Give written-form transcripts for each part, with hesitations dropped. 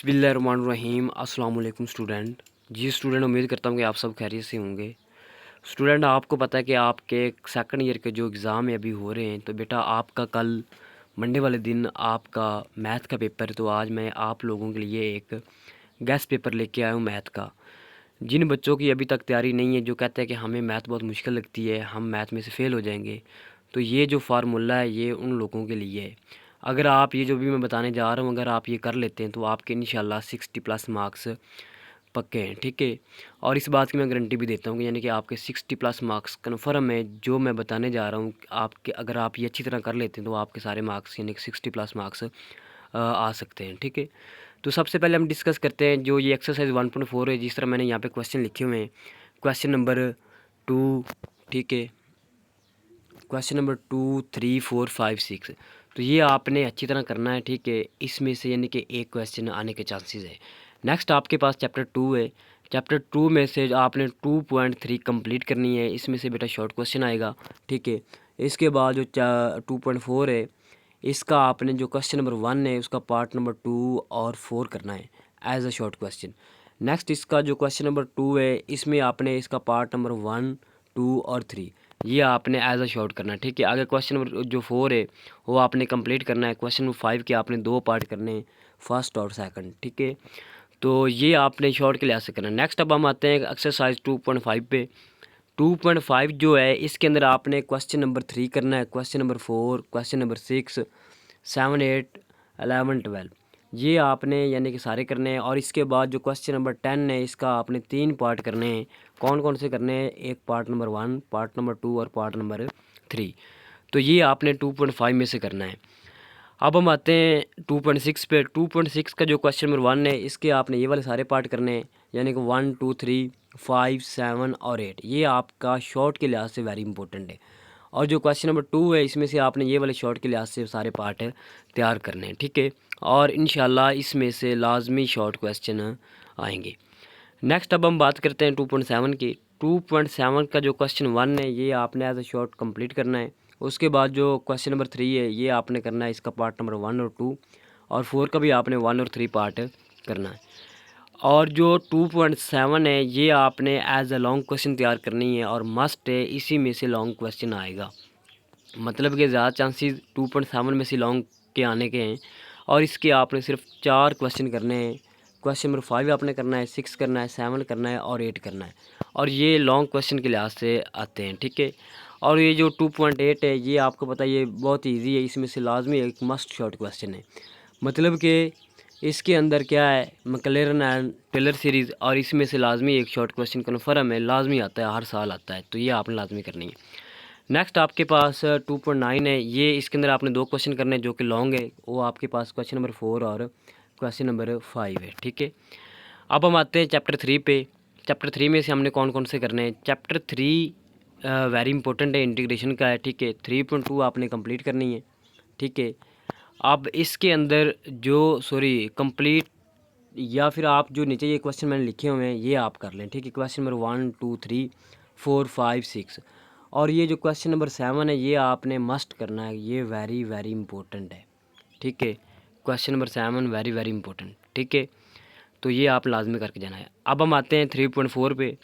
बिस्मिल्लाहिर्रहमानिर्रहीम। अस्सलाम वालेकुम स्टूडेंट। जी स्टूडेंट, उम्मीद करता हूँ कि आप सब खैरियत से होंगे। स्टूडेंट, आपको पता है कि आपके सेकंड ईयर के जो एग्ज़ाम है अभी हो रहे हैं, तो बेटा आपका कल मंडे वाले दिन आपका मैथ का पेपर है। तो आज मैं आप लोगों के लिए एक गेस्ट पेपर लेके आया हूँ मैथ का। जिन बच्चों की अभी तक तैयारी नहीं है, जो कहते हैं कि हमें मैथ बहुत मुश्किल लगती है, हम मैथ में से फ़ेल हो जाएंगे, तो ये जो फार्मूला है ये उन लोगों के लिए है। अगर आप ये जो भी मैं बताने जा रहा हूँ अगर आप ये कर लेते हैं तो आपके इंशाल्लाह 60+ मार्क्स पक्के हैं, ठीक है। और इस बात की मैं गारंटी भी देता हूँ कि यानी कि आपके 60+ मार्क्स कन्फर्म है। जो मैं बताने जा रहा हूँ आपके, अगर आप ये अच्छी तरह कर लेते हैं तो आपके सारे मार्क्स यानी कि 60+ मार्क्स आ सकते हैं, ठीक है। तो सबसे पहले हम डिस्कस करते हैं जो ये एक्सरसाइज 1.4 है। जिस तरह मैंने यहाँ पे क्वेश्चन लिखे हुए हैं, क्वेश्चन नंबर 2, ठीक है, क्वेश्चन नंबर 2, 3, 4, 5, 6। तो ये आपने अच्छी तरह करना है, ठीक है। इसमें से यानी कि एक क्वेश्चन आने के चांसेस है। नेक्स्ट आपके पास चैप्टर 2 है। चैप्टर 2 में से आपने 2.3 कंप्लीट करनी है। इसमें से बेटा शॉर्ट क्वेश्चन आएगा, ठीक है। इसके बाद जो 2.4 है, इसका आपने जो क्वेश्चन नंबर 1 है उसका पार्ट नंबर 2 और 4 करना है as a short question. Next इसका जो क्वेश्चन नंबर 2 है, इसमें आपने इसका पार्ट नंबर 1, 2 और 3 ये आपने एज अ शॉर्ट करना है, ठीक है। आगे क्वेश्चन नंबर जो 4 है वो आपने कंप्लीट करना है। क्वेश्चन नंबर 5 के आपने 2 पार्ट करने हैं, फर्स्ट और सेकंड, ठीक है। तो ये आपने शॉर्ट के लिहाज से करना है। नेक्स्ट अब हम आते हैं एक्सरसाइज 2.5 पे। 2.5 जो है इसके अंदर आपने क्वेश्चन नंबर 3 करना है, क्वेश्चन नंबर 4, क्वेश्चन नंबर 6, 7, 8, 11, 12 ये आपने यानी कि सारे करने हैं। और इसके बाद जो क्वेश्चन नंबर 10 है इसका आपने 3 पार्ट करने हैं। कौन कौन से करने हैं? एक पार्ट नंबर 1, पार्ट नंबर 2 और पार्ट नंबर 3। तो ये आपने 2.5 में से करना है। अब हम आते हैं 2.6 पे। 2.6 का जो क्वेश्चन नंबर 1 है इसके आपने ये वाले सारे पार्ट करने हैं, यानी कि 1, 2, 3, 5, 7 और 8 ये आपका शॉर्ट के लिहाज से वेरी इंपॉर्टेंट है। और जो क्वेश्चन नंबर 2 है इसमें से आपने ये वाले शॉर्ट के लिहाज से सारे पार्ट तैयार करने हैं, ठीक है। और इंशाल्लाह इसमें से लाजमी शॉर्ट क्वेश्चन आएंगे। नेक्स्ट अब हम बात करते हैं 2.7 की। 2.7 का जो क्वेश्चन 1 है ये आपने एज अ शॉर्ट कंप्लीट करना है। उसके बाद जो क्वेश्चन नंबर 3 है ये आपने करना है, इसका पार्ट नंबर 1 और 2 और 4 का भी आपने 1 और 3 पार्ट करना है। और जो 2.7 है ये आपने एज अ लॉन्ग क्वेश्चन तैयार करनी है और मस्ट है इसी में से लॉन्ग क्वेश्चन आएगा। मतलब कि ज़्यादा चांसेस 2.7 में से लॉन्ग के आने के हैं। और इसके आपने सिर्फ 4 क्वेश्चन करने हैं। क्वेश्चन नंबर 5 आपने करना है, 6 करना है, 7 करना है और 8 करना है। और ये लॉन्ग क्वेश्चन के लिहाज से आते हैं, ठीक है। और ये जो 2.8 है ये आपको पता है ये बहुत ईजी है। इसमें से लाजमी एक मस्ट शॉर्ट क्वेश्चन है। मतलब कि इसके अंदर क्या है, मैक्लेरन एंड टेलर सीरीज़, और इसमें से लाजमी एक शॉर्ट क्वेश्चन कन्फर्म है, लाजमी आता है, हर साल आता है। तो ये आपने लाजमी करनी है। नेक्स्ट आपके पास 2.9 है। ये इसके अंदर आपने 2 क्वेश्चन करने हैं जो कि लॉन्ग है। वो आपके पास क्वेश्चन नंबर 4 और क्वेश्चन नंबर 5 है, ठीक है। अब हम आते हैं चैप्टर 3 पे। चैप्टर 3 में से हमने कौन कौन से करने हैं? चैप्टर 3 वेरी इंपॉर्टेंट है, इंटीग्रेशन का है, ठीक है। 3.2 आपने कंप्लीट करनी है, ठीक है। अब इसके अंदर जो कंप्लीट या फिर आप जो नीचे ये क्वेश्चन मैंने लिखे हुए हैं ये आप कर लें, ठीक है। क्वेश्चन नंबर 1, 2, 3, 4, 5, 6 और ये जो क्वेश्चन नंबर 7 है ये आपने मस्ट करना है, ये वेरी वेरी इंपॉर्टेंट है, ठीक है। Question number 7 very very important, ठीक है। तो ये आप लाजमी करके जाना है। अब हम आते हैं 3.4 पे।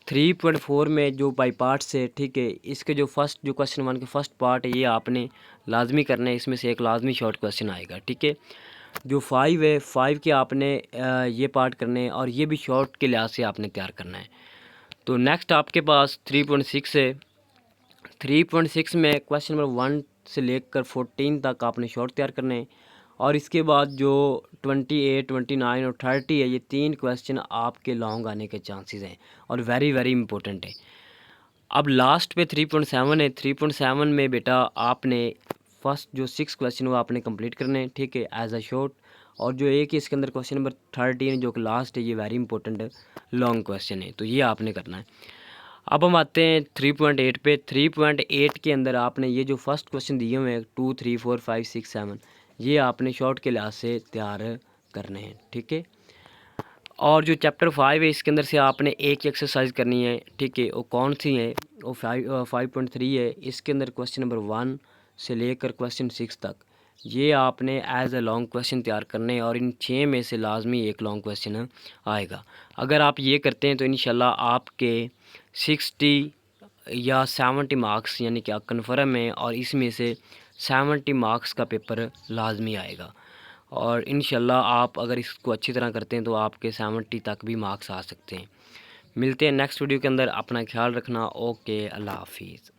3.4 में जो बाई पार्ट्स है, ठीक है। इसके जो फर्स्ट जो क्वेश्चन 1 के फर्स्ट पार्ट है ये आपने लाजमी करना है। इसमें से एक लाजमी शॉर्ट क्वेश्चन आएगा, ठीक है। जो 5 है, 5 के आपने ये पार्ट करने हैं और ये भी शॉर्ट के लिहाज से आपने तैयार करना है। तो नेक्स्ट आपके पास 3.6 है। 3.6 में क्वेश्चन नंबर 1 से लेकर 14 तक आपने शॉर्ट तैयार करने हैं। और इसके बाद जो 28, 29 और 30 है ये 3 क्वेश्चन आपके लॉन्ग आने के चांसेस हैं और वेरी वेरी इंपॉर्टेंट है। अब लास्ट पे 3.7 है। 3.7 में बेटा आपने फर्स्ट जो 6 क्वेश्चन वो आपने कंप्लीट करने हैं, ठीक है, एज अ शॉर्ट। और जो एक ही इसके अंदर क्वेश्चन नंबर 13 जो कि लास्ट है ये वेरी इंपॉर्टेंट लॉन्ग क्वेश्चन है, तो ये आपने करना है। अब हम आते हैं 3.8 पे। 3.8 के अंदर आपने ये जो फर्स्ट क्वेश्चन दिए हुए हैं 2, 3, 4, 5, 6, 7 ये आपने शॉर्ट के लिहाज से तैयार करने हैं, ठीक है। और जो चैप्टर 5 है इसके अंदर से आपने एक ही एक्सरसाइज करनी है, ठीक है। वो कौन सी है? वो 5.3 है। इसके अंदर क्वेश्चन नंबर 1 से लेकर क्वेश्चन 6 तक ये आपने एज अ लॉन्ग क्वेश्चन तैयार करने हैं और इन 6 में से लाजमी एक लॉन्ग क्वेश्चन आएगा। अगर आप ये करते हैं तो इंशाल्लाह आपके 60 या 70 मार्क्स यानी कि कन्फर्म है, और इसमें से 70 मार्क्स का पेपर लाजमी आएगा। और इंशाल्लाह आप अगर इसको अच्छी तरह करते हैं तो आपके 70 तक भी मार्क्स आ सकते हैं। मिलते हैं नेक्स्ट वीडियो के अंदर। अपना ख्याल रखना। ओके, अल्लाह हाफिज़।